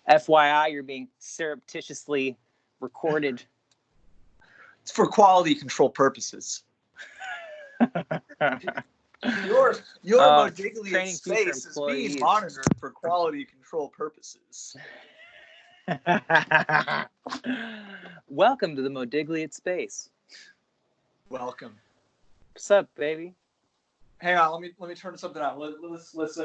FYI, you're being surreptitiously recorded. It's for quality control purposes. Your Modigliate Space is being monitored for quality control purposes. Welcome to the Modigliate Space. Welcome. What's up, baby? Hang on, let me turn something on. Let's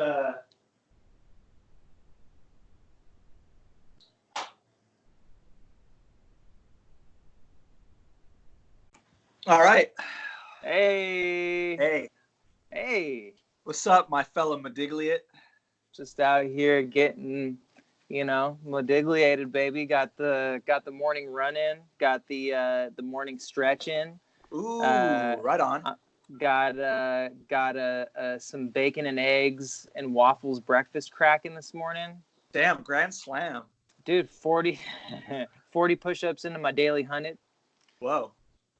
All right. Hey. What's up, my fellow Modigliate? Just out here getting, modigliated, baby. Got the morning run in. Got the morning stretch in. Ooh, right on. Got some bacon and eggs and waffles breakfast cracking this morning. Damn, grand slam. Dude, 40 push-ups into my daily 100. Whoa.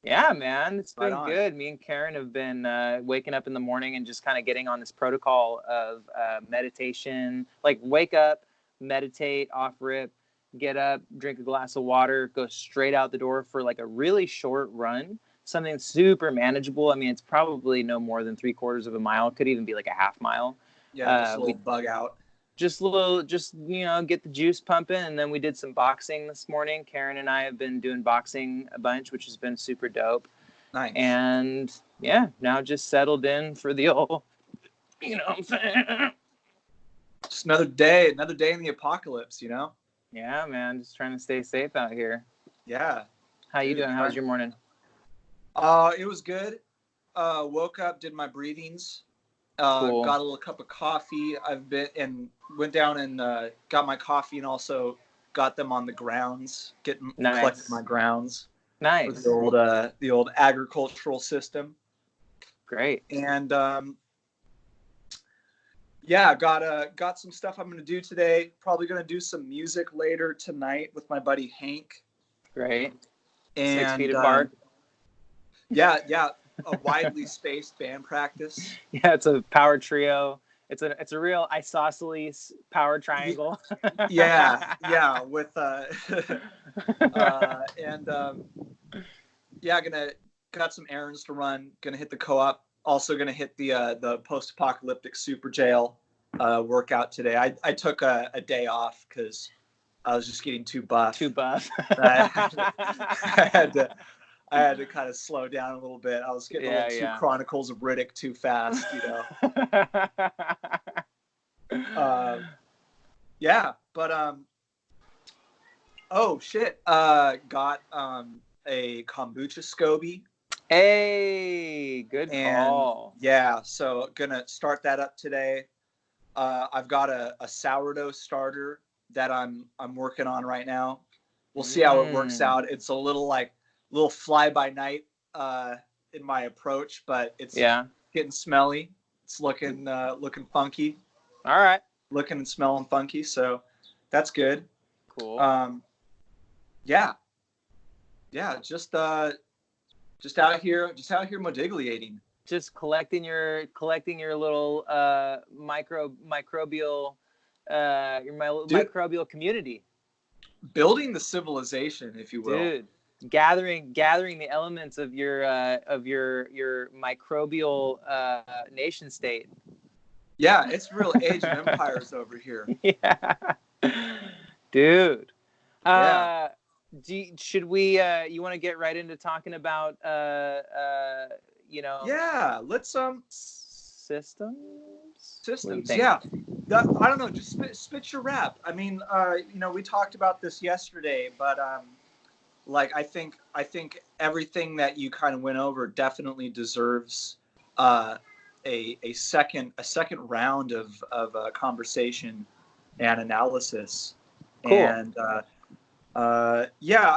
Yeah, man, it's been right good. Me and Karen have been waking up in the morning and just kind of getting on this protocol of meditation. Like, wake up, meditate, off rip, get up, drink a glass of water, go straight out the door for like a really short run. Something super manageable. I mean, it's probably no more than 3/4 of a mile. Could even be like a half mile. Yeah, just a little bug out. Just get the juice pumping. And then we did some boxing this morning. Karen and I have been doing boxing a bunch, which has been super dope. Nice. And yeah, now just settled in for the old, you know what I'm saying? Just another day in the apocalypse, Yeah, man, just trying to stay safe out here. Yeah. How you doing? How was your morning? It was good. Woke up, did my breathings. Cool. Got a little cup of coffee. Went down and got my coffee and also got them on the grounds. Collected my grounds. Nice. With the old agricultural system. Great. And got some stuff I'm gonna do today. Probably gonna do some music later tonight with my buddy Hank. Great. And 6 feet apart. Yeah. A widely spaced band practice. Yeah, it's a power trio. It's a real isosceles power triangle. Yeah, with got some errands to run. Gonna hit the co-op. Also gonna hit the post-apocalyptic super jail workout today. I took a day off because I was just getting too buff. I had to kind of slow down a little bit. I was getting a little too Chronicles of Riddick too fast, oh shit. Got a kombucha SCOBY. Hey, good call. Yeah, so gonna start that up today. I've got a sourdough starter that I'm working on right now. We'll see how it works out. It's a little fly by night in my approach, but it's getting smelly. It's looking funky. All right. Looking and smelling funky, so that's good. Cool. Just out here modigliating. Just collecting your little microbial microbial community. Building the civilization, if you will. Dude. Gathering the elements of your microbial nation state. Yeah, it's real Age of Empires over here. Yeah, dude. Should we? You want to get right into talking about Yeah, let's systems. Yeah, I don't know. Just spit your rap. I mean, we talked about this yesterday, but I think everything that you kind of went over definitely deserves a second round of conversation and analysis. Cool. And I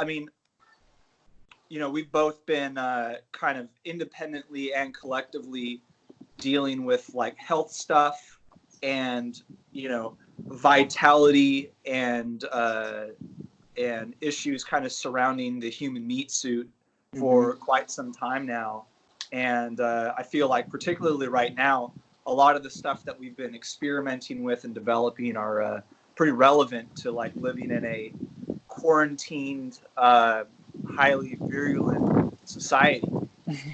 mean, we've both been kind of independently and collectively dealing with health stuff and vitality and issues kind of surrounding the human meat suit for quite some time now. And I feel like particularly right now, a lot of the stuff that we've been experimenting with and developing are pretty relevant to like living in a quarantined, highly virulent society.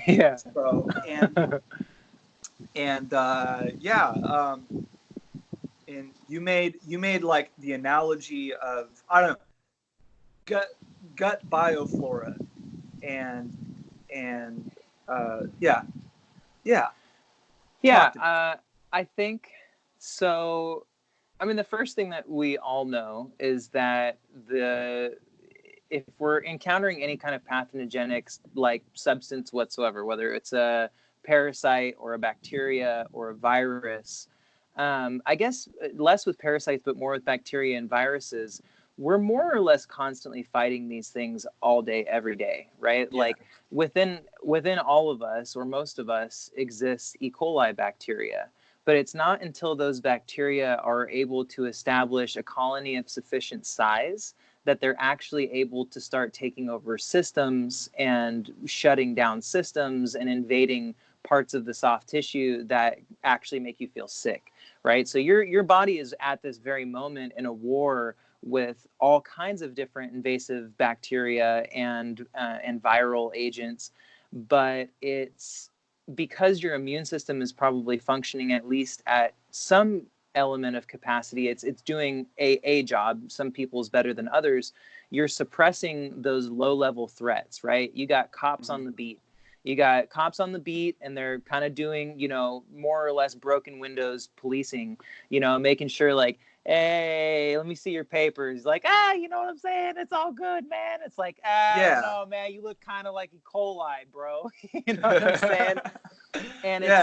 Yeah. So and and you made like the analogy of, I don't know, gut bioflora, and yeah. Talk to me. I think so. I mean, the first thing that we all know is that if we're encountering any kind of pathogenic like substance whatsoever, whether it's a parasite or a bacteria or a virus, I guess less with parasites, but more with bacteria and viruses, we're more or less constantly fighting these things all day, every day, right? Yeah. Like within all of us, or most of us, exists E. coli bacteria. But it's not until those bacteria are able to establish a colony of sufficient size that they're actually able to start taking over systems and shutting down systems and invading parts of the soft tissue that actually make you feel sick, right? So your body is at this very moment in a war with all kinds of different invasive bacteria and viral agents, but it's because your immune system is probably functioning at least at some element of capacity. It's doing a job. Some people's better than others. You're suppressing those low level threats, right? You got cops on the beat. You got cops on the beat, and they're kind of doing, more or less broken windows policing, making sure like, hey, let me see your papers. Like, you know what I'm saying? It's all good, man. It's like, Yeah. no, man, you look kind of like E. coli, bro. You know what I'm saying? And it's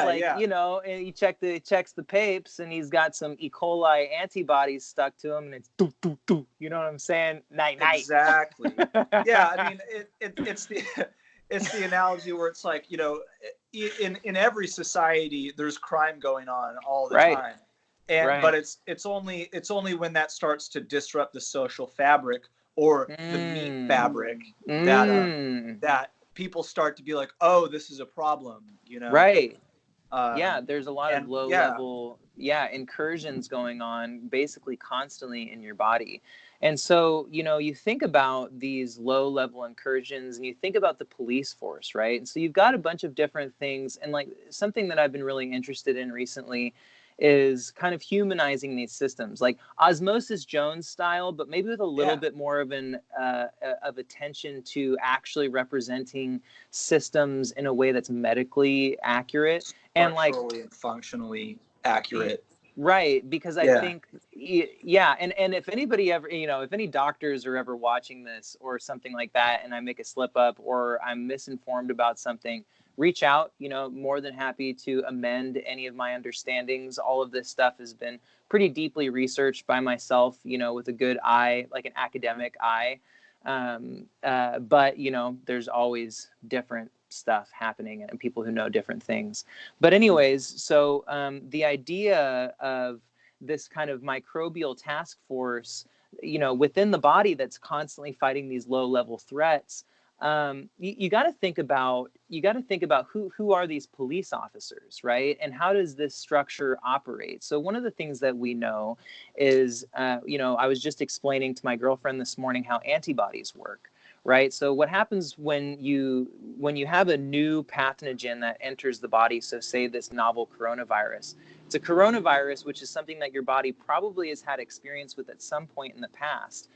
and he checks the papes, and he's got some E. coli antibodies stuck to him, and it's doo doo doo. You know what I'm saying? Night night. Exactly. Yeah, I mean, it's the analogy where it's like, in every society there's crime going on all the time, but it's only when that starts to disrupt the social fabric or the meat fabric that people start to be like, oh, this is a problem, Right. There's a lot of low yeah. level incursions going on basically constantly in your body. And so, you think about these low level incursions and you think about the police force, right? And so you've got a bunch of different things. And like something that I've been really interested in recently is kind of humanizing these systems, like Osmosis Jones style, but maybe with a little bit more of of attention to actually representing systems in a way that's medically accurate and like functionally accurate. Right, because I think, and if anybody ever, if any doctors are ever watching this or something like that, and I make a slip up or I'm misinformed about something, reach out. More than happy to amend any of my understandings. All of this stuff has been pretty deeply researched by myself, with a good eye, like an academic eye. But there's always different stuff happening and people who know different things. But anyways, so the idea of this kind of microbial task force, within the body that's constantly fighting these low level threats, you got to think about who are these police officers, right? And how does this structure operate? So one of the things that we know is, I was just explaining to my girlfriend this morning how antibodies work. Right. So what happens when you have a new pathogen that enters the body? So say this novel coronavirus. It's a coronavirus, which is something that your body probably has had experience with at some point in the past,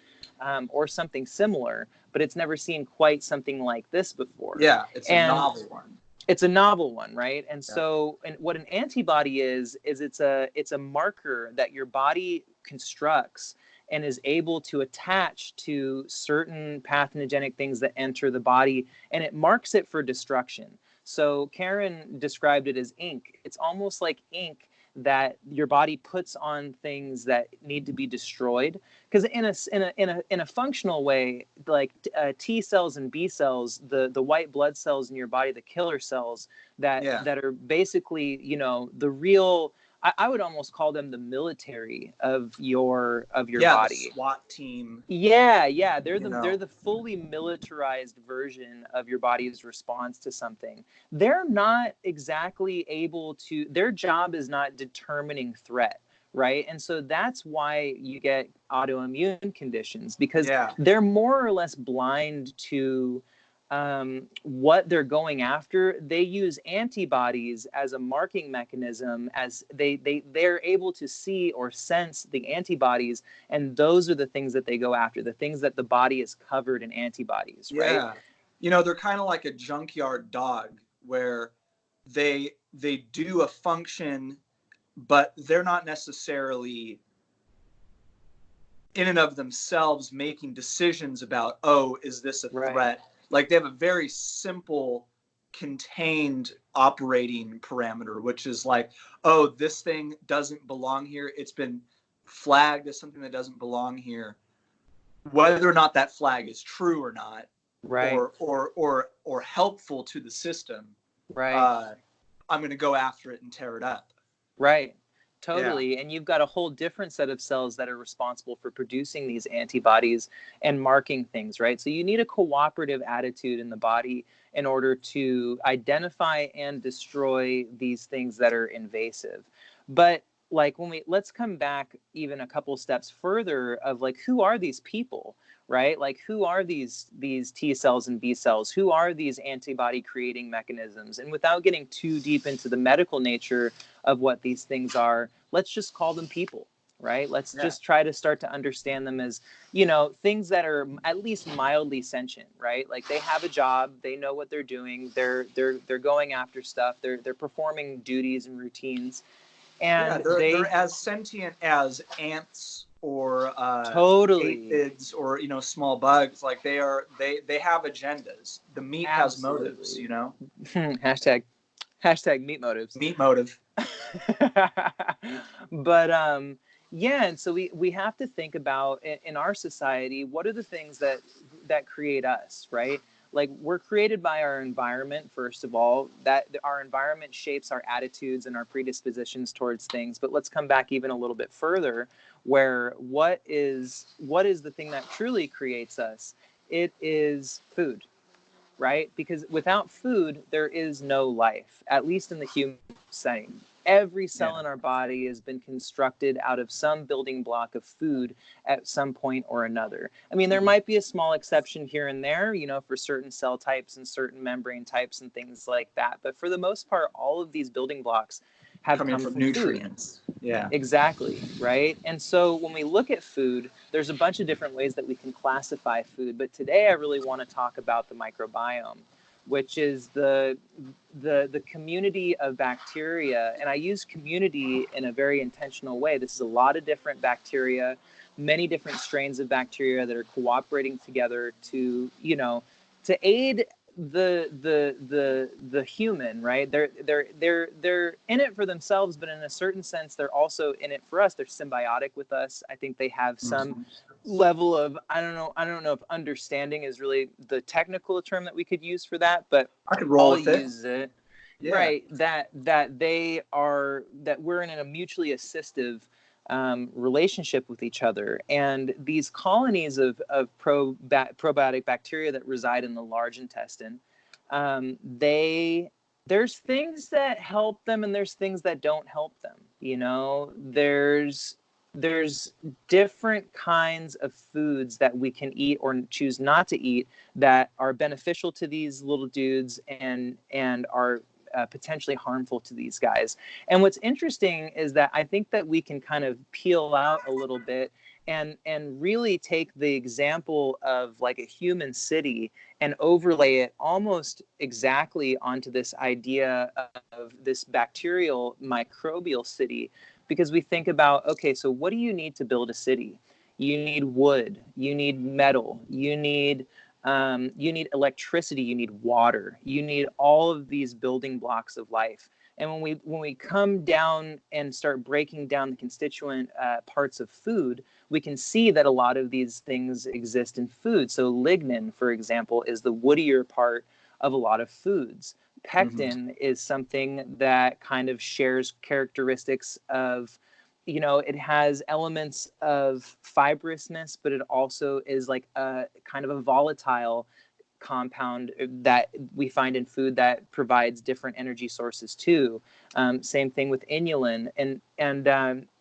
or something similar, but it's never seen quite something like this before. Yeah, it's a novel one. It's a novel one, right? And so, and what an antibody is it's a marker that your body constructs and is able to attach to certain pathogenic things that enter the body, and it marks it for destruction. So Karen described it as ink. It's almost like ink that your body puts on things that need to be destroyed. Because in a functional way, like T cells and B cells, the white blood cells in your body, the killer cells that are basically, the real, I would almost call them the military of your body. The SWAT team. Yeah. They're the fully militarized version of your body's response to something. They're not exactly able to. Their job is not determining threat, right? And so that's why you get autoimmune conditions, because Yeah. they're more or less blind to what they're going after. They use antibodies as a marking mechanism, as they're able to see or sense the antibodies, and those are the things that they go after, the things that the body is covered in antibodies, right? Yeah. You know, they're kind of like a junkyard dog where they do a function, but they're not necessarily in and of themselves making decisions about, oh, is this a Right. threat? Like they have a very simple contained operating parameter, which is like, oh, this thing doesn't belong here. It's been flagged as something that doesn't belong here. Whether or not that flag is true or not, Right. or helpful to the system, Right. I'm going to go after it and tear it up. Right. Yeah. Totally. And you've got a whole different set of cells that are responsible for producing these antibodies and marking things, right? So you need a cooperative attitude in the body in order to identify and destroy these things that are invasive. But like let's come back even a couple steps further of like, who are these people? Right? Like, who are these T cells and B cells? Who are these antibody creating mechanisms? And without getting too deep into the medical nature of what these things are, let's just call them people, right? Let's just try to start to understand them as, things that are at least mildly sentient, right? Like they have a job, they know what they're doing, they're going after stuff, they're performing duties and routines, Yeah, and they're as sentient as ants or totally, aphids or small bugs. Like they have agendas. The meat has motives. absolutely. hashtag meat motives. Meat motive. But yeah, and so we have to think about in our society, what are the things that create us, right? Like, we're created by our environment, first of all. That our environment shapes our attitudes and our predispositions towards things. But let's come back even a little bit further, where what is the thing that truly creates us? It is food, right? Because without food, there is no life, at least in the human setting. Every Yeah. cell in our body has been constructed out of some building block of food at some point or another. I mean, there might be a small exception here and there, for certain cell types and certain membrane types and things like that. But for the most part, all of these building blocks have Coming come from from food. nutrients. Yeah. Exactly, right? And so when we look at food, there's a bunch of different ways that we can classify food. But today I really want to talk about the microbiome, which is the community of bacteria. And I use community in a very intentional way. This is a lot of different bacteria, many different strains of bacteria that are cooperating together to, to aid the human, right? They're in it for themselves, but in a certain sense they're also in it for us. They're symbiotic with us. I think they have some level of, I don't know if understanding is really the technical term that we could use for that, but I could roll with it. use it. Yeah. Right, that we're in a mutually assistive relationship with each other, and these colonies of probiotic bacteria that reside in the large intestine, there's things that help them and there's things that don't help them. There's different kinds of foods that we can eat or choose not to eat that are beneficial to these little dudes and are potentially harmful to these guys. And what's interesting is that I think that we can kind of peel out a little bit and really take the example of like a human city and overlay it almost exactly onto this idea of this bacterial microbial city. Because we think about, okay, so what do you need to build a city? You need wood, you need metal, you need electricity, you need water, you need all of these building blocks of life. And when we come down and start breaking down the constituent parts of food, we can see that a lot of these things exist in food. So lignin, for example, is the woodier part of a lot of foods. Pectin is something that kind of shares characteristics of, it has elements of fibrousness, but it also is like a kind of a volatile compound that we find in food that provides different energy sources too. Same thing with inulin, and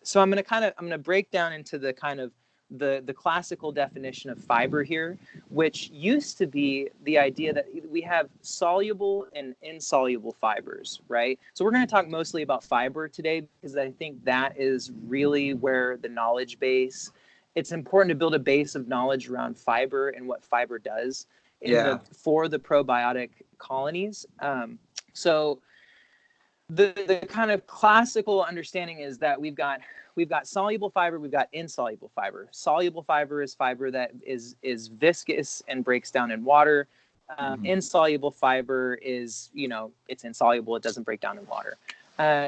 so I'm gonna break down into the kind of the classical definition of fiber here, which used to be the idea that we have soluble and insoluble fibers, right? So we're going to talk mostly about fiber today because I think that is really where the knowledge base. It's important to build a base of knowledge around fiber and what fiber does for the probiotic colonies. So the kind of classical understanding is that we've got soluble fiber, we've got insoluble fiber. Soluble fiber is fiber that is viscous and breaks down in water. Insoluble fiber is, it's insoluble, it doesn't break down in water.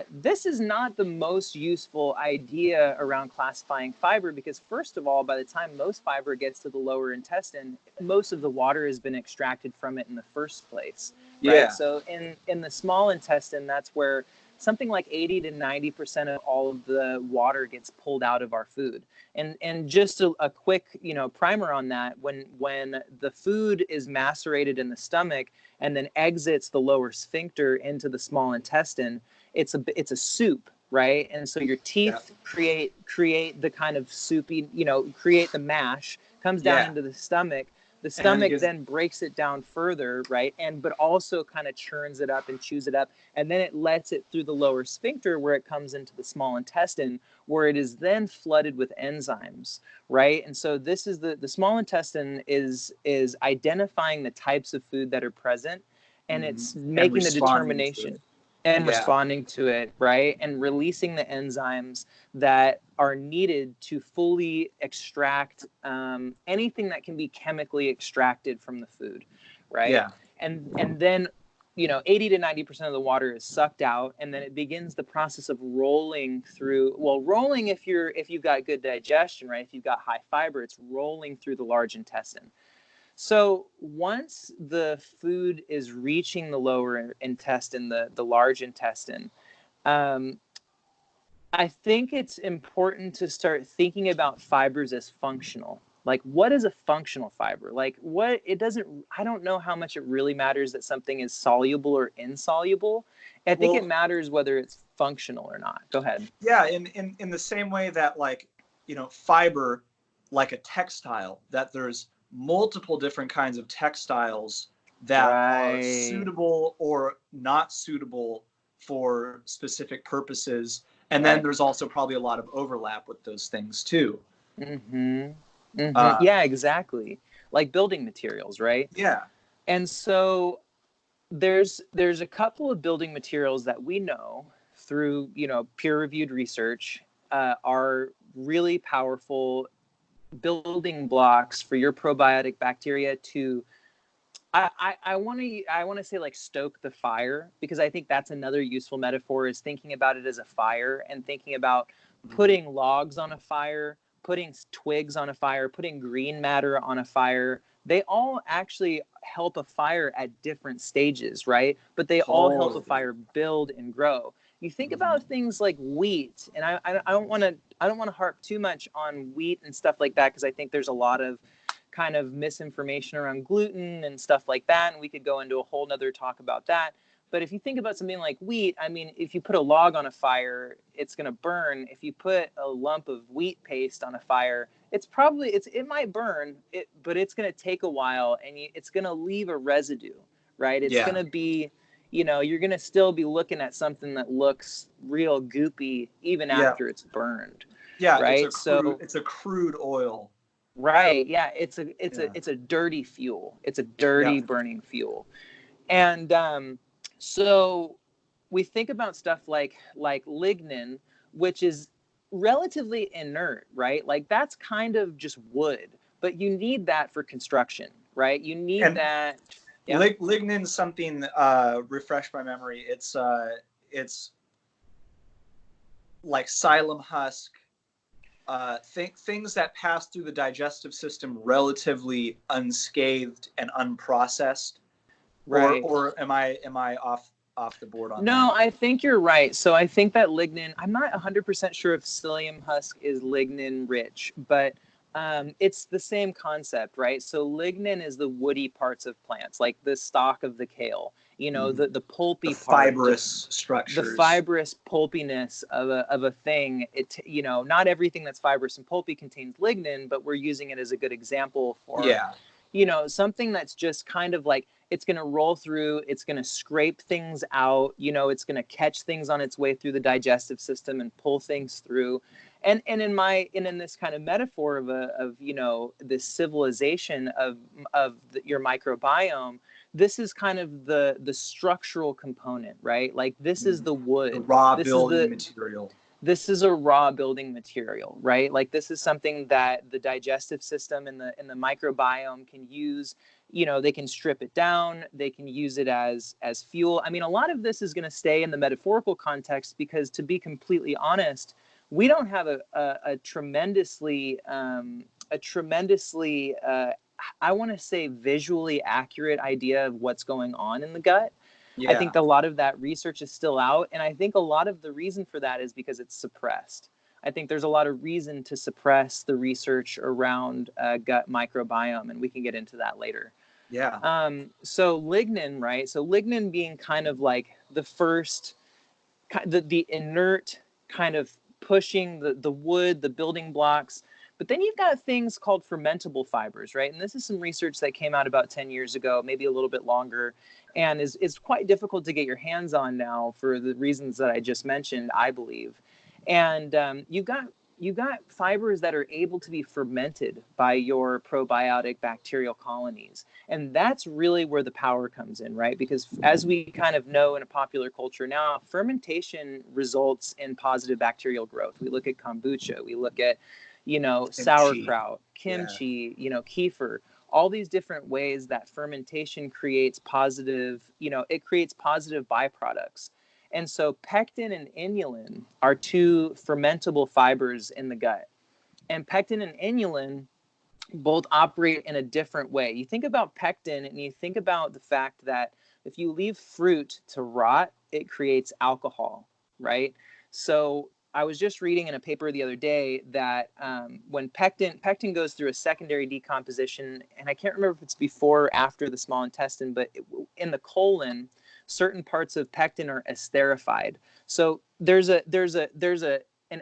This is not the most useful idea around classifying fiber because, first of all, by the time most fiber gets to the lower intestine, most of the water has been extracted from it in the first place. Right? Yeah. So in the small intestine, that's where something like 80 to 90% of all of the water gets pulled out of our food. And just a quick, primer on that, when the food is macerated in the stomach and then exits the lower sphincter into the small intestine, it's a soup, right? And so your teeth create the kind of soupy, create the mash, comes down into the stomach. The stomach then breaks it down further, right? But also kind of churns it up and chews it up. And then it lets it through the lower sphincter where it comes into the small intestine, where it is then flooded with enzymes, right? And so this is the small intestine is identifying the types of food that are present, and it's making the determination and responding to it, right? And releasing the enzymes that are needed to fully extract anything that can be chemically extracted from the food, right? Yeah. And then, 80 to 90% of the water is sucked out, and then it begins the process of rolling through. Well, rolling if you've got good digestion, right? If you've got high fiber, it's rolling through the large intestine. So once the food is reaching the lower intestine, the large intestine, I think it's important to start thinking about fibers as functional. Like, what is a functional fiber? Like, I don't know how much it really matters that something is soluble or insoluble. I think it matters whether it's functional or not. Go ahead. Yeah, in the same way that, fiber, like a textile, that there's multiple different kinds of textiles that are suitable or not suitable for specific purposes. And then there's also probably a lot of overlap with those things too. Yeah, exactly. Like building materials, right? Yeah. And so there's a couple of building materials that we know through, peer-reviewed research are really powerful building blocks for your probiotic bacteria to I want to say like stoke the fire, because I think that's another useful metaphor, is thinking about it as a fire and thinking about putting logs on a fire, putting twigs on a fire, putting green matter on a fire. They all actually help a fire at different stages, right? But they all help a fire build and grow. You think about things like wheat, and I don't want to harp too much on wheat and stuff like that, because I think there's a lot of kind of misinformation around gluten and stuff like that, and we could go into a whole nother talk about that. But if you think about something like wheat, I mean, if you put a log on a fire, it's going to burn. If you put a lump of wheat paste on a fire, it might burn, but it's going to take a while, and it's going to leave a residue, right? It's going to be, you're going to still be looking at something that looks real goopy even after it's burned. Yeah, right? It's a crude oil. Right. Yeah. It's a dirty fuel. It's a dirty burning fuel. And so we think about stuff like lignin, which is relatively inert, right? Like that's kind of just wood, but you need that for construction, right? You need that. Yeah. Lignin's something, refresh my memory. It's like psyllium husk, things that pass through the digestive system relatively unscathed and unprocessed. Right. Or am I off the board on that? No, I think you're right. So I think that lignin, I'm not 100% sure if psyllium husk is lignin rich, but It's the same concept, right? So lignin is the woody parts of plants, like the stalk of the kale, the pulpy part, fibrous the structures. fibrous pulpiness of a thing. Not everything that's fibrous and pulpy contains lignin, but we're using it as a good example for, something that's just kind of like, it's going to roll through, it's going to scrape things out, it's going to catch things on its way through the digestive system and pull things through. And in this kind of metaphor of this civilization of your microbiome, this is kind of the structural component, right? Like this is the wood, the raw this building material. This is a raw building material, right? Like this is something that the digestive system and the microbiome can use. They can strip it down, they can use it as fuel. I mean, a lot of this is going to stay in the metaphorical context because, to be completely honest, we don't have a tremendously I want to say visually accurate idea of what's going on in the gut. I think a lot of that research is still out, and I think a lot of the reason for that is because it's suppressed. I think there's a lot of reason to suppress the research around gut microbiome, and we can get into that later. Yeah. So lignin, right? So lignin being kind of like the first, the inert kind of pushing the wood, the building blocks. But then you've got things called fermentable fibers, right? And this is some research that came out about 10 years ago, maybe a little bit longer, and is quite difficult to get your hands on now for the reasons that I just mentioned, I believe. And you've got fibers that are able to be fermented by your probiotic bacterial colonies. And that's really where the power comes in, right? Because as we kind of know in a popular culture now, fermentation results in positive bacterial growth. We look at kombucha, we look at sauerkraut, kimchi, kefir, all these different ways that fermentation creates positive, it creates positive byproducts. And so pectin and inulin are two fermentable fibers in the gut. And pectin and inulin both operate in a different way. You think about pectin and you think about the fact that if you leave fruit to rot, it creates alcohol, right? So I was just reading in a paper the other day that when pectin goes through a secondary decomposition, and I can't remember if it's before or after the small intestine, but in the colon, certain parts of pectin are esterified. So there's an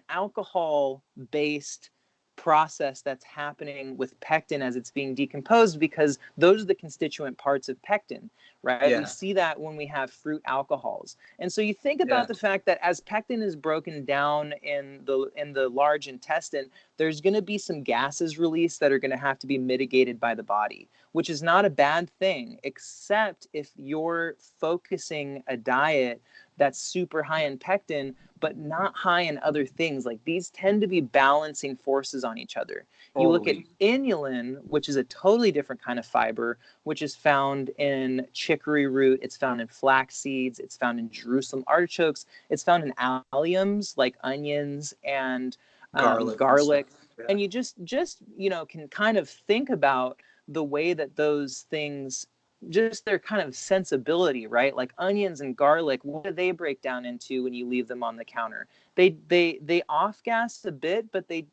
alcohol-based process that's happening with pectin as it's being decomposed, because those are the constituent parts of pectin, right? We see that when we have fruit alcohols. And so you think about the fact that as pectin is broken down in the large intestine, there's going to be some gases released that are going to have to be mitigated by the body, which is not a bad thing, except if you're focusing a diet that's super high in pectin, but not high in other things. Like these tend to be balancing forces on each other. Totally. You look at inulin, which is a totally different kind of fiber, which is found in chicory root. It's found in flax seeds. It's found in Jerusalem artichokes. It's found in alliums like onions and garlic. And you just can kind of think about the way that those things, just their kind of sensibility, right? Like onions and garlic, what do they break down into when you leave them on the counter? They off gas a bit, but they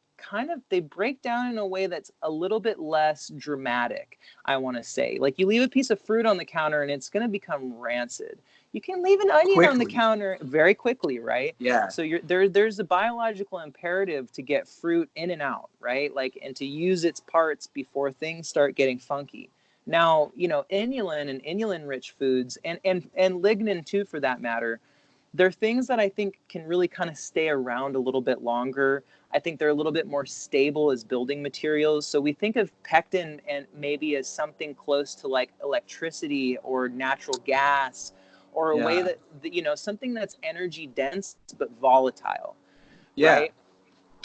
break down in a way that's a little bit less dramatic, I want to say. Like you leave a piece of fruit on the counter and it's going to become rancid. You can leave an onion on the counter very quickly, right? Yeah. So there's a biological imperative to get fruit in and out, right? Like, and to use its parts before things start getting funky. Now, inulin and inulin-rich foods and lignin too, for that matter, they're things that I think can really kind of stay around a little bit longer. I think they're a little bit more stable as building materials. So we think of pectin and maybe as something close to like electricity or natural gas, or a way that, something that's energy dense but volatile, right?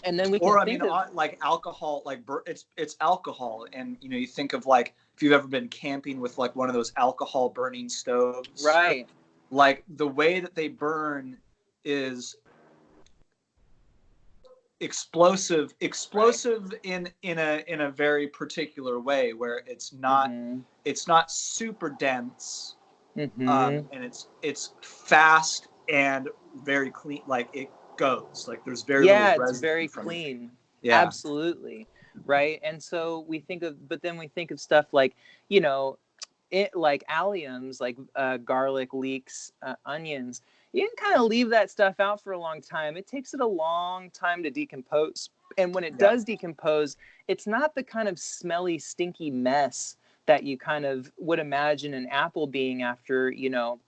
And then we can think of like alcohol, like it's alcohol, and you think of like if you've ever been camping with like one of those alcohol burning stoves, right? Like the way that they burn is explosive right. in a very particular way, where it's not super dense, and it's fast and very clean. Like it goes, like there's very little residue it's very from clean. it. Yeah, absolutely. right? And so but then we think of stuff like, you know, like alliums, like garlic, leeks, onions. You can kind of leave that stuff out for a long time. It takes it a long time to decompose. And when it does decompose, it's not the kind of smelly, stinky mess that you kind of would imagine an apple being after, you know,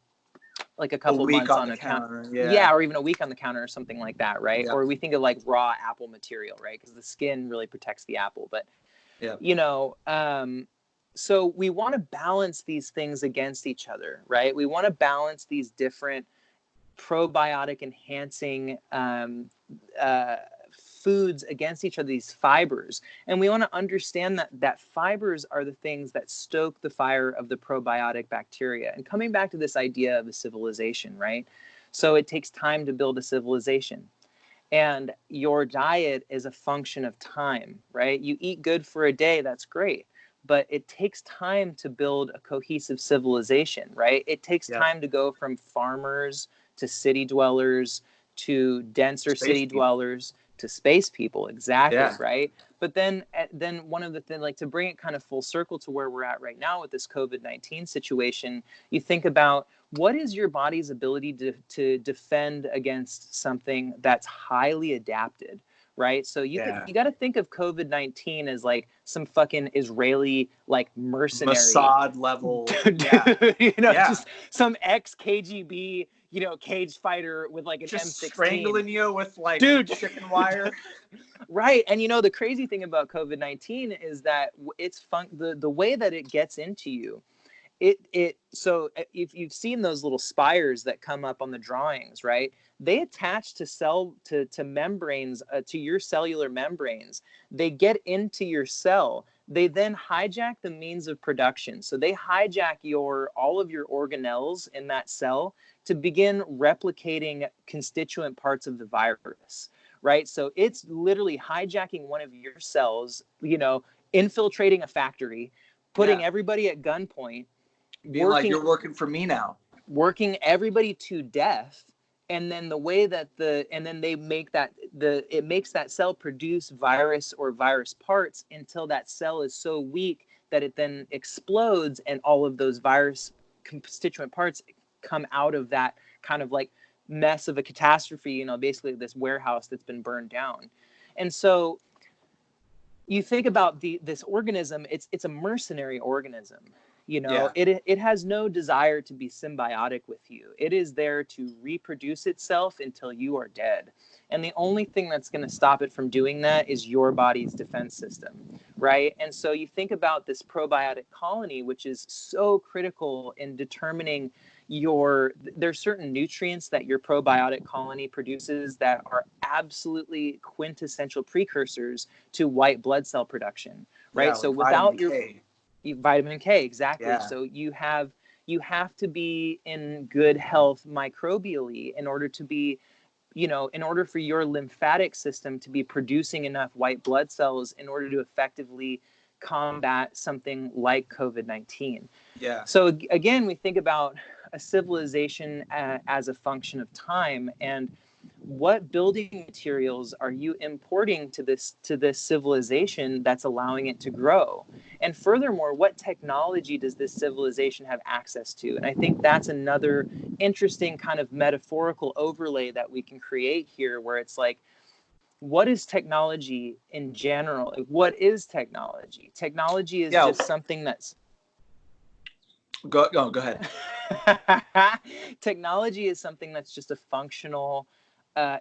like a couple months on the counter. Yeah, or even a week on the counter or something like that, right? Or we think of like raw apple material, right? Because the skin really protects the apple. But, you know, so we want to balance these things against each other, right? We want to balance these different probiotic enhancing foods against each other, these fibers. And we want to understand that fibers are the things that stoke the fire of the probiotic bacteria. And coming back to this idea of a civilization, right? So it takes time to build a civilization. And your diet is a function of time, right? You eat good for a day, that's great. But it takes time to build a cohesive civilization, right? It takes time to go from farmers to city dwellers to denser city dwellers to space people. Exactly, right? But then one of the things, like to bring it kind of full circle to where we're at right now with this COVID-19 situation, you think about what is your body's ability to defend against something that's highly adapted, right? So you got to think of COVID-19 as like some fucking Israeli like mercenary Mossad level, you know, just some ex-KGB, you know, cage fighter with like an just M16 strangling you with like chicken wire. Right. And you know, the crazy thing about COVID-19 is that it's the way that it gets into you. So if you've seen those little spires that come up on the drawings, right? They attach to membranes, to your cellular membranes. They get into your cell. They then hijack the means of production. So they hijack all of your organelles in that cell to begin replicating constituent parts of the virus, right? So it's literally hijacking one of your cells, you know, infiltrating a factory, putting everybody at gunpoint, being like, you're working for me now, working everybody to death. And then the way that they make it makes that cell produce virus or virus parts until that cell is so weak that it then explodes, and all of those virus constituent parts come out of that kind of like mess of a catastrophe, you know, basically this warehouse that's been burned down. And so you think about this organism, it's a mercenary organism. You know, it has no desire to be symbiotic with you. It is there to reproduce itself until you are dead. And the only thing that's going to stop it from doing that is your body's defense system, right? And so you think about this probiotic colony, which is so critical in determining there's certain nutrients that your probiotic colony produces that are absolutely quintessential precursors to white blood cell production, right? So without vitamin K, exactly. So you have to be in good health microbially in order to be, you know, in order for your lymphatic system to be producing enough white blood cells in order to effectively combat something like COVID-19. So again, we think about a civilization as a function of time, and what building materials are you importing to this civilization that's allowing it to grow? And furthermore, what technology does this civilization have access to? And I think that's another interesting kind of metaphorical overlay that we can create here, where it's like, what is technology in general? Like, what is technology? Technology is just something that's... Go ahead. Technology is something that's just a functional...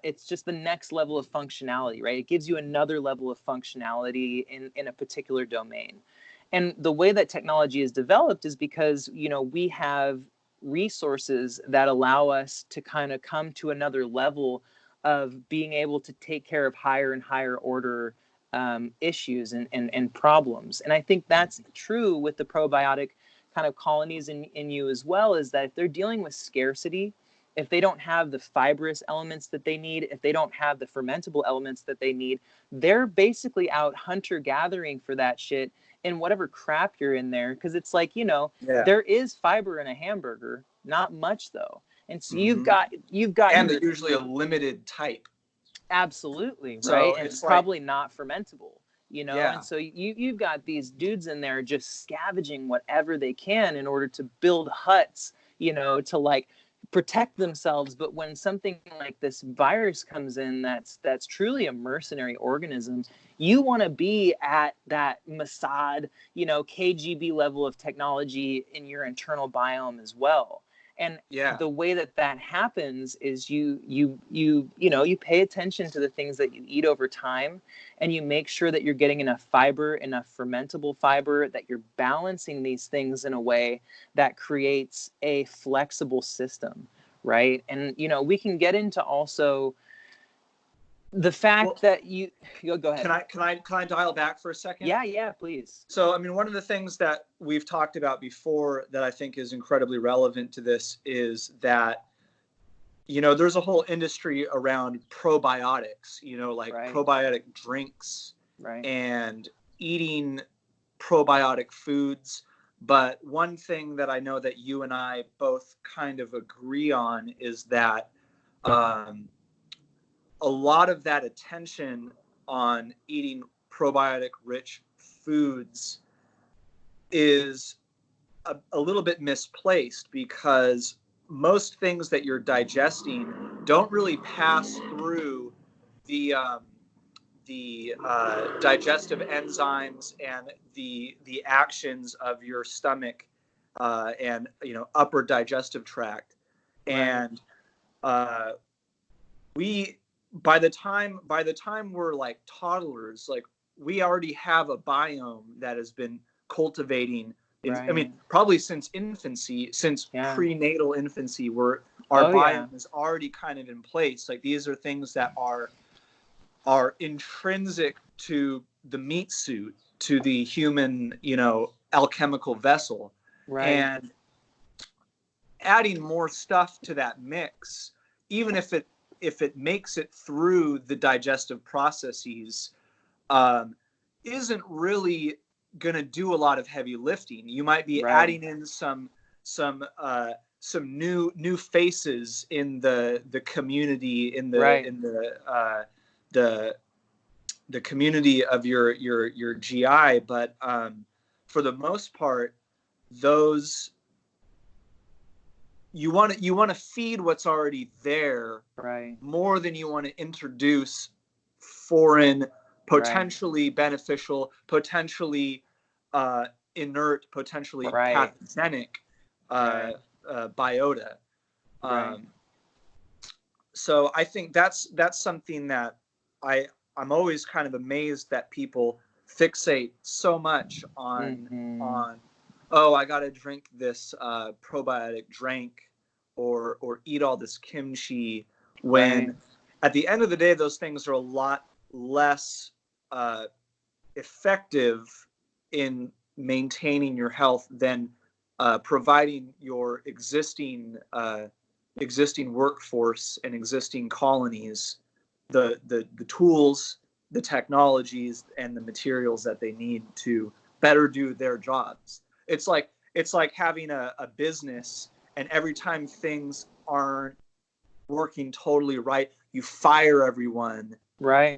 it's just the next level of functionality, right? It gives you another level of functionality in a particular domain. And the way that technology is developed is because, you know, we have resources that allow us to kind of come to another level of being able to take care of higher and higher order issues and problems. And I think that's true with the probiotic kind of colonies in you as well, is that if they're dealing with scarcity, if they don't have the fibrous elements that they need, if they don't have the fermentable elements that they need, they're basically out hunter-gathering for that shit in whatever crap you're in there. Because it's like, you know, there is fiber in a hamburger, not much though. And so you've got and they're usually a limited type. Absolutely, So right? And it's like, probably not fermentable. you know? Yeah. And so you've got these dudes in there just scavenging whatever they can in order to build huts, you know, to like protect themselves. But when something like this virus comes in, that's truly a mercenary organism, you want to be at that Mossad, you know, KGB level of technology in your internal biome as well. And Yeah. the way that happens is you know, you pay attention to the things that you eat over time, and you make sure that you're getting enough fiber, enough fermentable fiber, that you're balancing these things in a way that creates a flexible system, right? And you know, we can get into also the Well, fact that you go ahead. Can I dial back for a second? Yeah, please. So, I mean, one of the things that we've talked about before that I think is incredibly relevant to this is that, you know, there's a whole industry around probiotics, you know, like Right. probiotic drinks Right. and eating probiotic foods. But one thing that I know that you and I both kind of agree on is that a lot of that attention on eating probiotic rich foods is a little bit misplaced, because most things that you're digesting don't really pass through the digestive enzymes and the actions of your stomach and, you know, upper digestive tract. Right. And we by the time we're like toddlers, like we already have a biome that has been cultivating I mean, probably since infancy, since prenatal infancy, where our biome is already kind of in place. Like, these are things that are intrinsic to the meat suit, to the human, you know, alchemical vessel. Right. And adding more stuff to that mix, even if it makes it through the digestive processes, isn't really going to do a lot of heavy lifting. You might be adding in some new faces in the community, in the community of your GI, but for the most part, those you want to feed what's already there, more than you want to introduce foreign, potentially beneficial, potentially inert, potentially pathogenic biota. So I think that's something that I'm always kind of amazed that people fixate so much on oh, I got to drink this probiotic drink or eat all this kimchi, when at the end of the day, those things are a lot less effective in maintaining your health than providing your existing workforce and existing colonies the tools, the technologies, and the materials that they need to better do their jobs. It's like having a business, and every time things aren't working totally right, you fire everyone,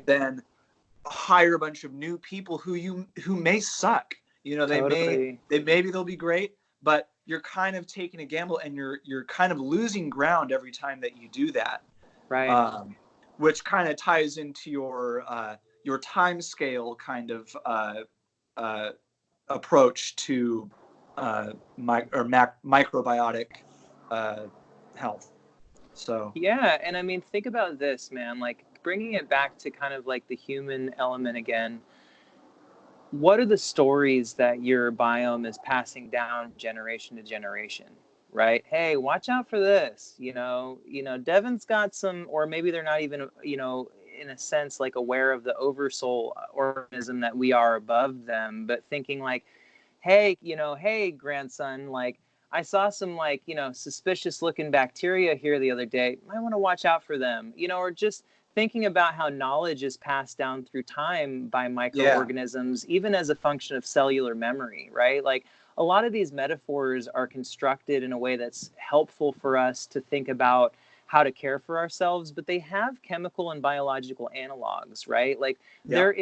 then hire a bunch of new people who may suck. You know, maybe they'll be great, but you're kind of taking a gamble, and you're kind of losing ground every time that you do that. Which kind of ties into your time scale kind of approach to microbiotic health. So and I mean, think about this, man. Like, bringing it back to kind of like the human element again. What are the stories that your biome is passing down generation to generation? Right? Hey, watch out for this. You know, Devin's got some, or maybe they're not even, you know, in a sense, like aware of the oversoul organism that we are above them, but thinking like, hey, grandson, like, I saw some, like, you know, suspicious looking bacteria here the other day. Might want to watch out for them, you know, or just thinking about how knowledge is passed down through time by microorganisms, even as a function of cellular memory, right? Like, a lot of these metaphors are constructed in a way that's helpful for us to think about how to care for ourselves, but they have chemical and biological analogs, right? Like Yeah. there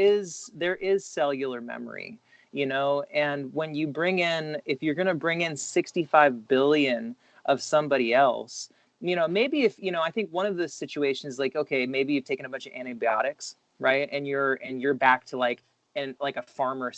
is cellular memory, you know, and when you bring in, if you're going to bring in 65 billion of somebody else, you know, maybe if, you know, I think one of the situations, like, okay, maybe you've taken a bunch of antibiotics, right? And you're back to like, and like a farmer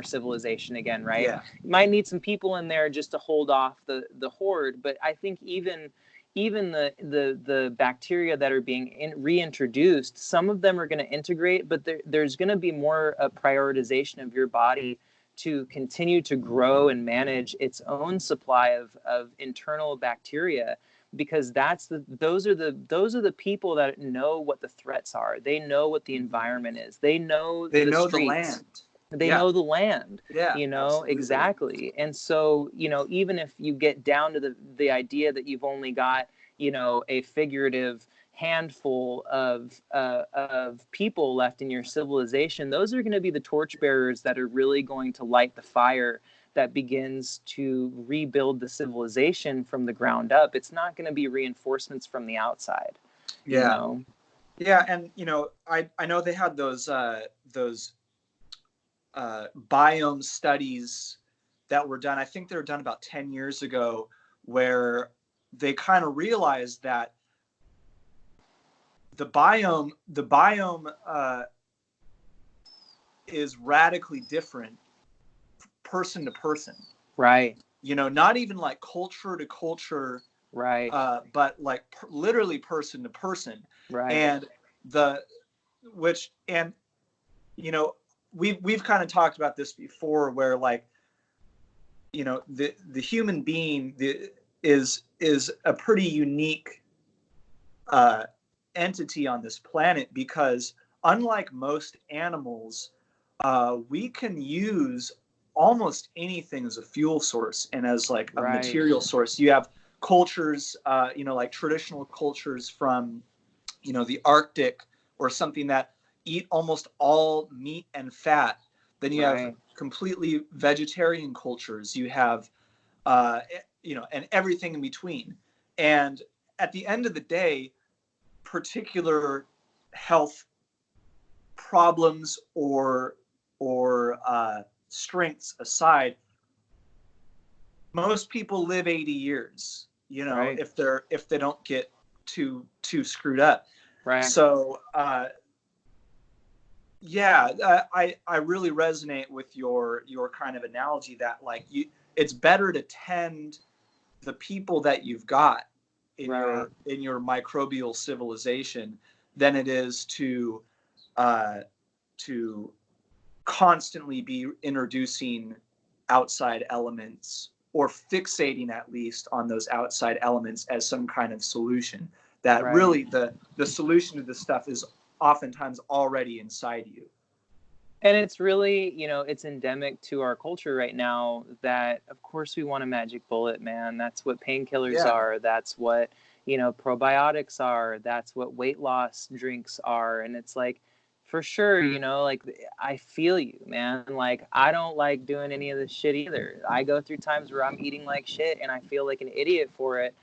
civilization again, right? Yeah. You might need some people in there just to hold off the horde, but I think even the bacteria that are being reintroduced, some of them are going to integrate, but there's going to be more a prioritization of your body to continue to grow and manage its own supply of internal bacteria, because those are the people that know what the threats are. They know what the environment is. They know They the know the streets. land. They Yeah. know the land, Yeah, you know, absolutely. exactly. And so, you know, even if you get down to the idea that you've only got, you know, a figurative handful of people left in your civilization, those are going to be the torchbearers that are really going to light the fire that begins to rebuild the civilization from the ground up. It's not going to be reinforcements from the outside, you Yeah. know? Yeah. And, you know, I know they had those biome studies that were done. I think they were done about 10 years ago, where they kind of realized that the biome is radically different person to person. Right. You know, not even like culture to culture, Right. but like literally person to person. Right. And and you know, we've kind of talked about this before, where like, you know, the human being is a pretty unique entity on this planet, because unlike most animals, we can use almost anything as a fuel source and as like a Right. material source. You have cultures, you know, like traditional cultures from, you know, the Arctic or something, that eat almost all meat and fat. Then you have Right. completely vegetarian cultures. You have, you know, and everything in between. And at the end of the day, particular health problems or strengths aside, most people live 80 years, you know, Right. if they don't get too screwed up. Right. So yeah, I really resonate with your kind of analogy, that like, it's better to tend the people that you've got in Right. your microbial civilization than it is to to constantly be introducing outside elements, or fixating at least on those outside elements as some kind of solution. That Right. really the solution to this stuff is oftentimes already inside you. And it's really, you know, it's endemic to our culture right now that, of course, we want a magic bullet, man. That's what painkillers Yeah. are. That's what, you know, probiotics are. That's what weight loss drinks are. And it's like, for sure, you know, like, I feel you, man. Like, I don't like doing any of this shit either. I go through times where I'm eating like shit and I feel like an idiot for it.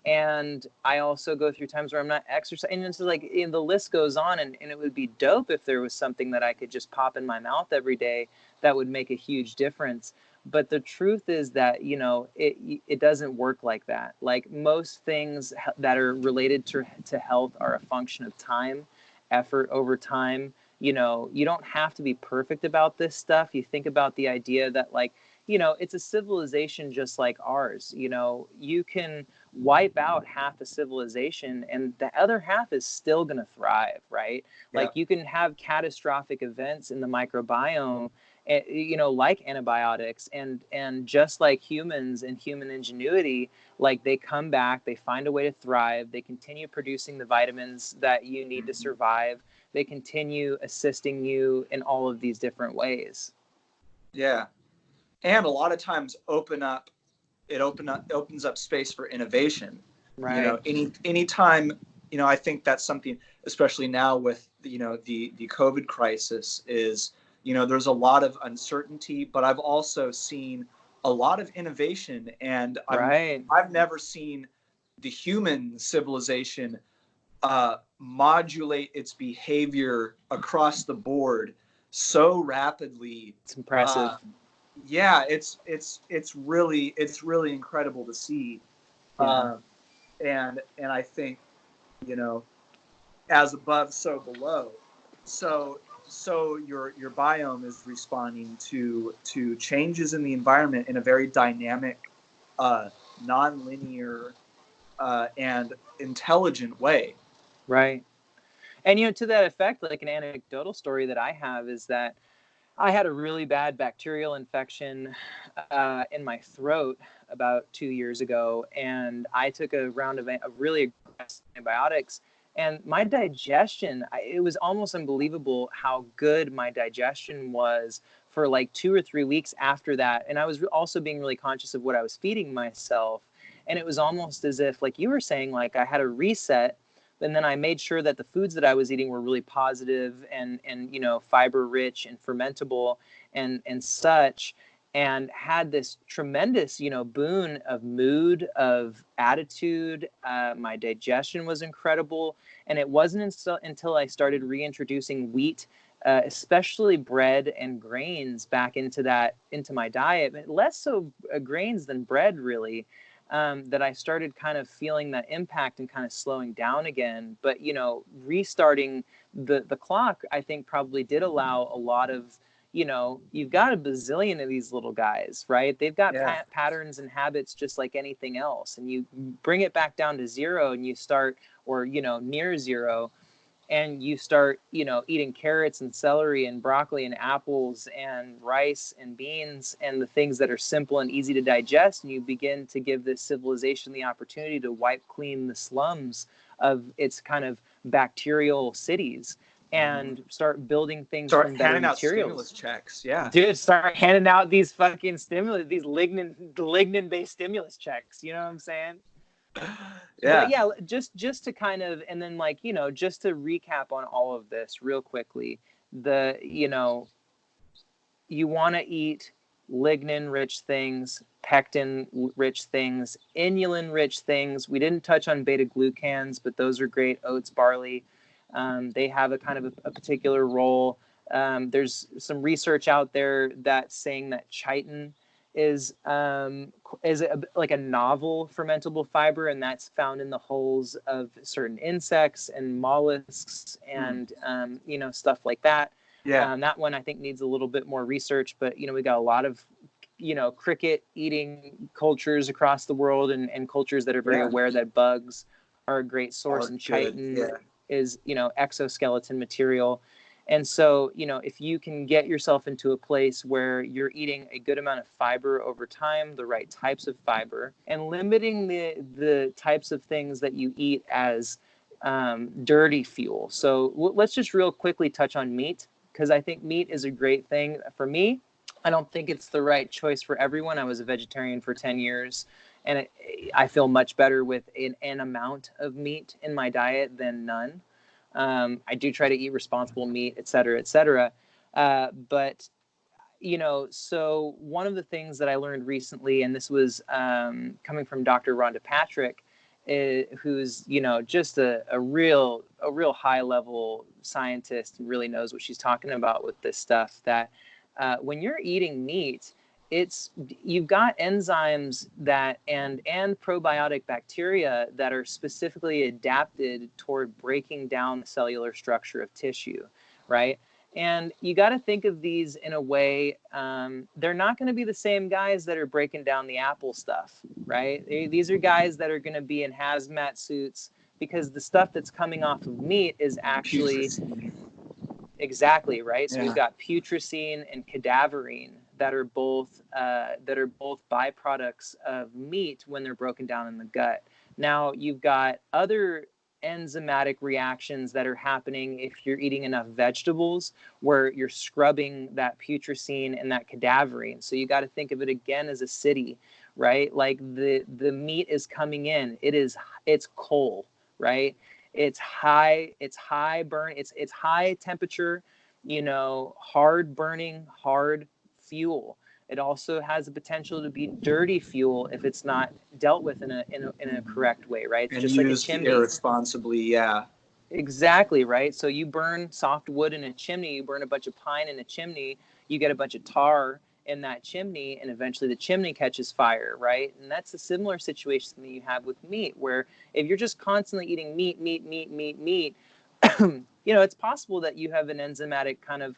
And I also go through times where I'm not exercising. And it's like, and the list goes on. And it would be dope if there was something that I could just pop in my mouth every day that would make a huge difference. But the truth is that, you know, it doesn't work like that. Like, most things that are related to health are a function of time, effort over time. You know, you don't have to be perfect about this stuff. You think about the idea that, like, you know, it's a civilization just like ours. You know, you can wipe out half a civilization and the other half is still going to thrive, right? Yeah. Like, you can have catastrophic events in the microbiome, you know, like antibiotics, and just like humans and human ingenuity, like, they come back, they find a way to thrive, they continue producing the vitamins that you need to survive, they continue assisting you in all of these different ways. Yeah. And a lot of times opens up space for innovation. You Right. know, any time, you know, I think that's something, especially now with, you know, the COVID crisis, is, you know, there's a lot of uncertainty, but I've also seen a lot of innovation, and Right. I've never seen the human civilization modulate its behavior across the board so rapidly. It's impressive. Yeah, it's really incredible to see. Yeah. And I think, you know, as above, so below. So your biome is responding to changes in the environment in a very dynamic, non-linear, and intelligent way. Right. And, you know, to that effect, like an anecdotal story that I have is that I had a really bad bacterial infection in my throat about 2 years ago, and I took a round of really aggressive antibiotics. And my digestion, it was almost unbelievable how good my digestion was for like 2 or 3 weeks after that. And I was also being really conscious of what I was feeding myself. And it was almost as if, like you were saying, like I had a reset. And then I made sure that the foods that I was eating were really positive and you know, fiber rich and fermentable and such, and had this tremendous, you know, boon of mood, of attitude. My digestion was incredible. And it wasn't until I started reintroducing wheat, especially bread and grains, back into my diet, but less so grains than bread, really, that I started kind of feeling that impact and kind of slowing down again. But, you know, restarting the clock, I think probably did allow a lot of, you know, you've got a bazillion of these little guys, right? They've got patterns and habits just like anything else. And you bring it back down to zero and you start, or, you know, near zero, and you start, you know, eating carrots and celery and broccoli and apples and rice and beans and the things that are simple and easy to digest, and you begin to give this civilization the opportunity to wipe clean the slums of its kind of bacterial cities and start building things from better handing out materials. stimulus checks. Yeah, dude, start handing out these fucking stimulus, these lignin based stimulus checks, you know what I'm saying? Yeah. But yeah, just to kind of, and then, like, you know, just to recap on all of this real quickly, you know, you want to eat lignin rich things, pectin rich things, inulin rich things. We didn't touch on beta glucans, but those are great. Oats, barley, they have a kind of a particular role. There's some research out there that's saying that chitin is like a novel fermentable fiber, and that's found in the hulls of certain insects and mollusks and you know, stuff like that. Yeah. That one I think needs a little bit more research, but, you know, we got a lot of, you know, cricket eating cultures across the world, and cultures that are very aware that bugs are a great source, and chitin is, you know, exoskeleton material. And so, you know, if you can get yourself into a place where you're eating a good amount of fiber over time, the right types of fiber, and limiting the types of things that you eat as dirty fuel. So let's just real quickly touch on meat, because I think meat is a great thing. For me, I don't think it's the right choice for everyone. I was a vegetarian for 10 years, and I feel much better with an amount of meat in my diet than none. I do try to eat responsible meat, et cetera, et cetera. But, you know, so one of the things that I learned recently, and this was coming from Dr. Rhonda Patrick, who's, you know, just a real high level scientist and really knows what she's talking about with this stuff, that when you're eating meat, you've got enzymes that and probiotic bacteria that are specifically adapted toward breaking down the cellular structure of tissue, right? And you got to think of these in a way, they're not going to be the same guys that are breaking down the Apple stuff, right? These are guys that are going to be in hazmat suits, because the stuff that's coming off of meat is actually exactly right. So we've got putrescine and cadaverine that are both byproducts of meat when they're broken down in the gut. Now you've got other enzymatic reactions that are happening if you're eating enough vegetables, where you're scrubbing that putrescine and that cadaverine. So you got to think of it again as a city, right? Like the meat is coming in. It's coal, right? It's high burn. It's high temperature, you know, hard burning, hard fuel. It also has the potential to be dirty fuel if it's not dealt with in a correct way, right? It's And just like a used chimney. irresponsibly, yeah. Exactly, right? So you burn soft wood in a chimney, you burn a bunch of pine in a chimney, you get a bunch of tar in that chimney, and eventually the chimney catches fire, right? And that's a similar situation that you have with meat, where if you're just constantly eating meat, it's possible that you have an enzymatic kind of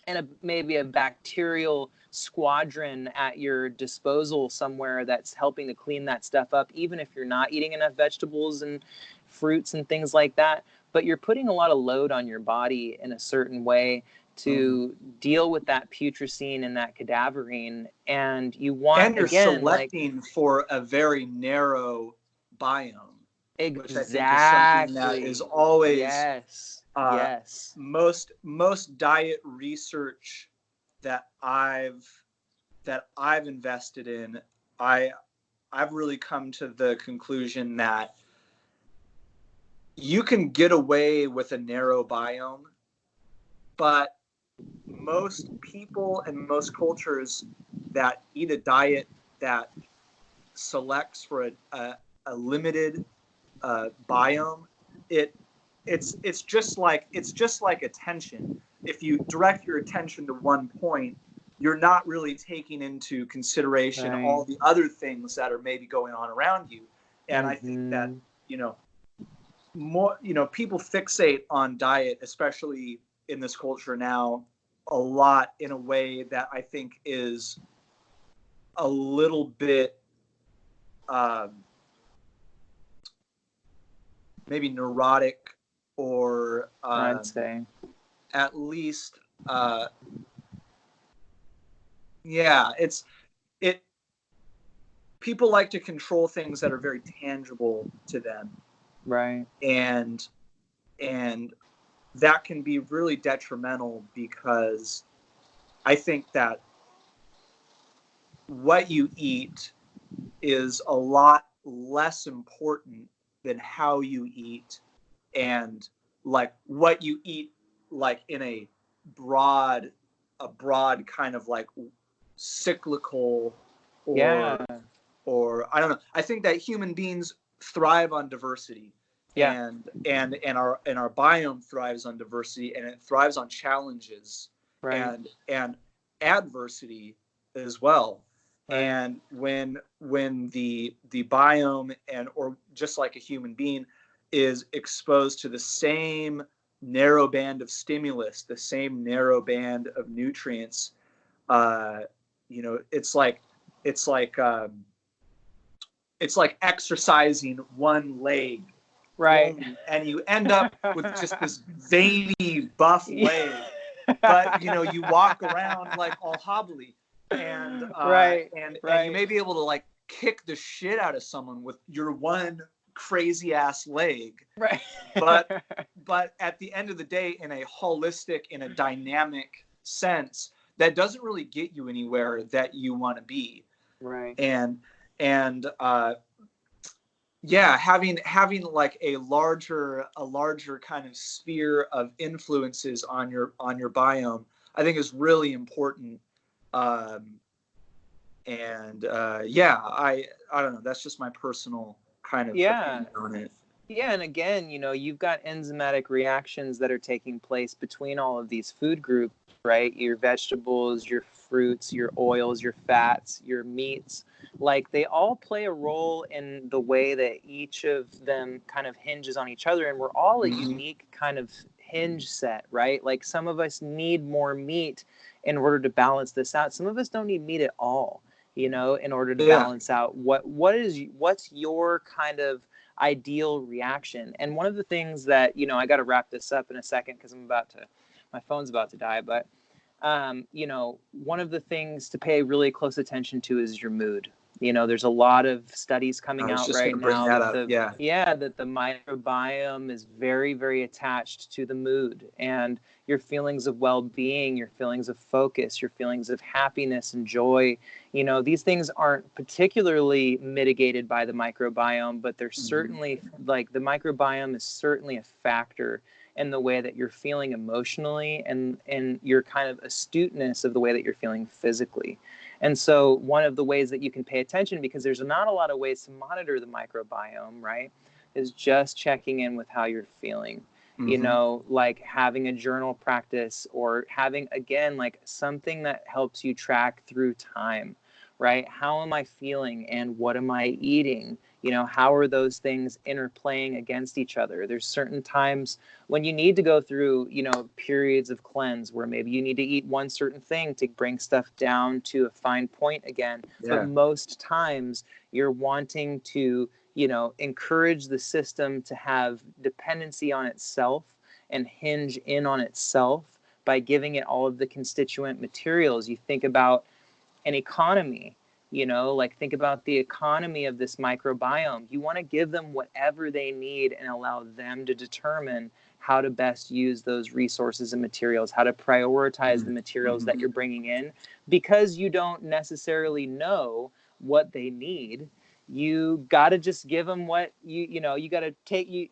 and maybe a bacterial squadron at your disposal somewhere that's helping to clean that stuff up, even if you're not eating enough vegetables and fruits and things like that. But you're putting a lot of load on your body in a certain way to deal with that putrescine and that cadaverine. And you want, and you're again, selecting for a very narrow biome, which I think is something that is always yes. Most diet research that I've invested in, I've really come to the conclusion that you can get away with a narrow biome, but most people and most cultures that eat a diet that selects for a limited biome, it's just like attention. If you direct your attention to one point, you're not really taking into consideration all the other things that are maybe going on around you. And I think that people fixate on diet, especially in this culture now, a lot in a way that I think is a little bit maybe neurotic, or I'd say at least people like to control things that are very tangible to them, right? And that can be really detrimental, because I think that what you eat is a lot less important than how you eat, and like what you eat, like in a broad kind of like cyclical, or I don't know. I think that human beings thrive on diversity. And our biome thrives on diversity, and it thrives on challenges, and adversity as well. And when the biome, or just like a human being, is exposed to the same narrow band of stimulus, the same narrow band of nutrients, it's like exercising one leg. Right. And you end up with just this veiny, buff leg. But, you walk around like all hobbly. And and you may be able to like kick the shit out of someone with your one crazy ass leg. Right. But at the end of the day, in a holistic, in a dynamic sense, that doesn't really get you anywhere that you want to be. Right. And having like a larger kind of sphere of influences on your biome, I think is really important. I don't know. That's just my personal kind of opinion on it. Yeah, and again, you've got enzymatic reactions that are taking place between all of these food groups, right? Your vegetables, your fruits, your oils, your fats, your meats, like they all play a role in the way that each of them kind of hinges on each other, and we're all a unique kind of hinge set, right? Like some of us need more meat in order to balance this out. Some of us don't need meat at all, in order to balance out what's your kind of ideal reaction. And one of the things that, I got to wrap this up in a second because my phone's about to die, but one of the things to pay really close attention to is your mood. There's a lot of studies coming out right now that the microbiome is very, very attached to the mood and your feelings of well-being, your feelings of focus, your feelings of happiness and joy. These things aren't particularly mitigated by the microbiome, but they're certainly like the microbiome is certainly a factor and the way that you're feeling emotionally, and your kind of astuteness of the way that you're feeling physically. And so one of the ways that you can pay attention, because there's not a lot of ways to monitor the microbiome, right, is just checking in with how you're feeling. You know, like having a journal practice, or having, again, like something that helps you track through time, right? How am I feeling and what am I eating? You know, how are those things interplaying against each other? There's certain times when you need to go through, you know, periods of cleanse where maybe you need to eat one certain thing to bring stuff down to a fine point again. Yeah. But most times you're wanting to, you know, encourage the system to have dependency on itself and hinge in on itself by giving it all of the constituent materials. You think about an economy, you know, like think about the economy of this microbiome. You want to give them whatever they need and allow them to determine how to best use those resources and materials, how to prioritize the materials that you're bringing in, because you don't necessarily know what they need. You got to just give them what you know, you got to take, you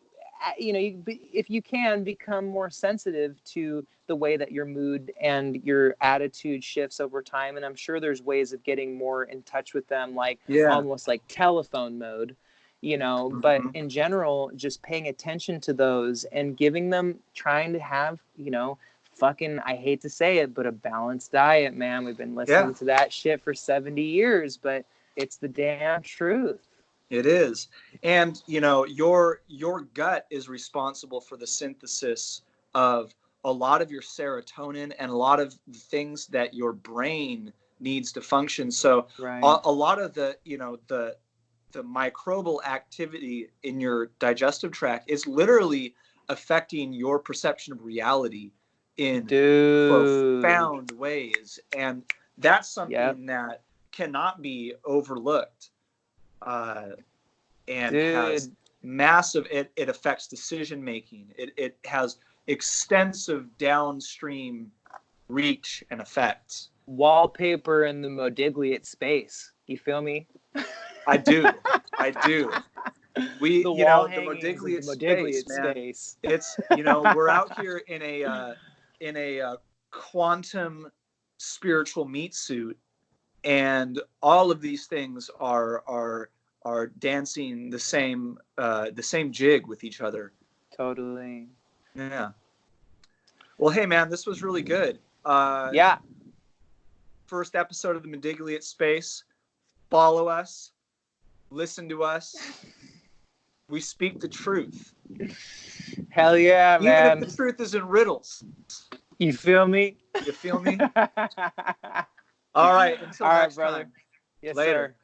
know, if you can become more sensitive to the way that your mood and your attitude shifts over time. And I'm sure there's ways of getting more in touch with them, like almost like telephone mode, you know, but in general, just paying attention to those and giving them, trying to have, you know, fucking, I hate to say it, but a balanced diet, man. We've been listening to that shit for 70 years, but it's the damn truth. It is. And, you know, your gut is responsible for the synthesis of a lot of your serotonin and a lot of the things that your brain needs to function. So a lot of the, you know, the microbial activity in your digestive tract is literally affecting your perception of reality in profound ways. And that's something that cannot be overlooked. And has massive, it affects decision making. It has extensive downstream reach and effects. Wallpaper in the Modigliate Space. You feel me? I do. We, the you know, the Modigliate space, man. It's, you know, we're out here in a quantum spiritual meat suit, and all of these things are dancing the same jig with each other. Totally. Yeah. Well, hey man, this was really good. First episode of the Modigliate Space. Follow us. Listen to us. We speak the truth. Hell yeah, man. Even if the truth is in riddles. You feel me? You feel me? All right. Until next brother. time. Yes, Later. sir.